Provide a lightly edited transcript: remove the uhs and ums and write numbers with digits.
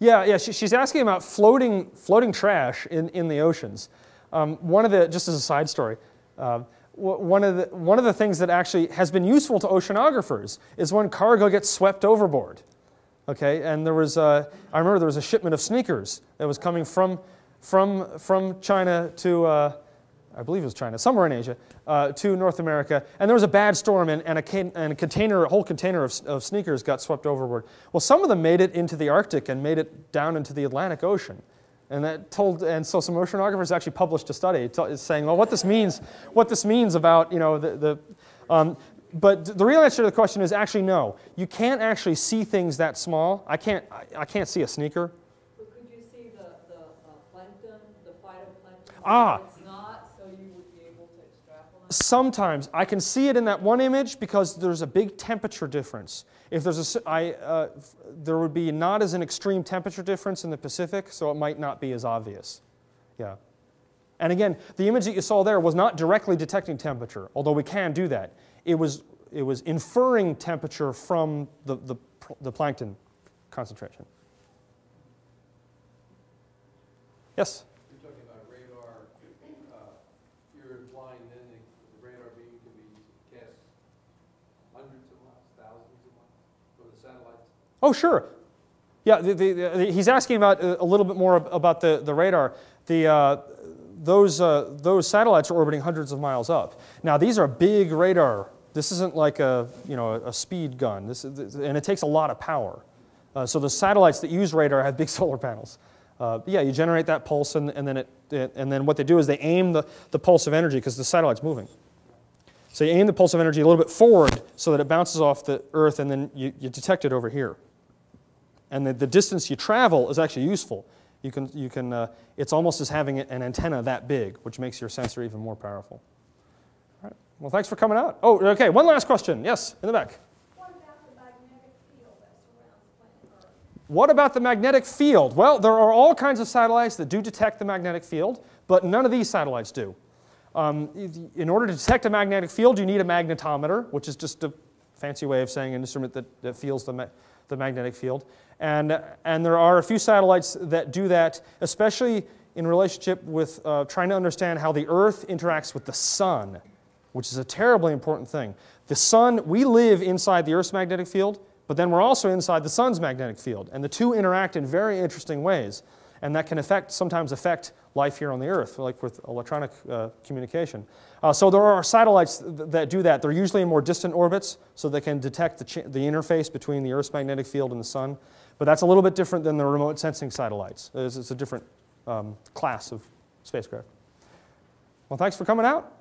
Yeah. She's asking about floating trash in the oceans. Just as a side story, one of the things that actually has been useful to oceanographers is when cargo gets swept overboard. Okay, and there was I remember there was a shipment of sneakers that was coming from China to I believe it was China, somewhere in Asia, to North America, and there was a bad storm, and a whole container of sneakers got swept overboard. Well, some of them made it into the Arctic and made it down into the Atlantic Ocean, and so some oceanographers actually published a study saying, well, what this means about but the real answer to the question is actually no. You can't actually see things that small. I can't see a sneaker. But could you see the plankton, the phytoplankton? Ah. It's not, so you would be able to extrapolate? Sometimes. I can see it in that one image because there's a big temperature difference. If there's there would be not as an extreme temperature difference in the Pacific, so it might not be as obvious. Yeah. And again, the image that you saw there was not directly detecting temperature, although we can do that. It was inferring temperature from the plankton concentration. Yes? You're talking about radar. You're implying then that the radar beam can be cast hundreds of miles, thousands of miles for the satellites? Oh, sure. Yeah, he's asking about a little bit more about the radar. Those satellites are orbiting hundreds of miles up. Now, these are big radar. This isn't like a speed gun. And it takes a lot of power. So the satellites that use radar have big solar panels. Yeah, you generate that pulse, and then what they do is they aim the pulse of energy because the satellite's moving. So you aim the pulse of energy a little bit forward so that it bounces off the Earth, and then you detect it over here. And the distance you travel is actually useful. It's almost as having an antenna that big, which makes your sensor even more powerful. All right. Well, thanks for coming out. Oh, okay. One last question. Yes, in the back. What about the magnetic field that surrounds planet Earth? What about the magnetic field? Well, there are all kinds of satellites that do detect the magnetic field, but none of these satellites do. In order to detect a magnetic field, you need a magnetometer, which is just a fancy way of saying an instrument that feels the magnetic field. And there are a few satellites that do that, especially in relationship with trying to understand how the Earth interacts with the Sun, which is a terribly important thing. The Sun, we live inside the Earth's magnetic field, but then we're also inside the Sun's magnetic field. And the two interact in very interesting ways. And that can sometimes affect life here on the Earth, like with electronic communication. So there are satellites that do that. They're usually in more distant orbits, so they can detect the interface between the Earth's magnetic field and the Sun. But that's a little bit different than the remote sensing satellites. It's a different class of spacecraft. Well, thanks for coming out.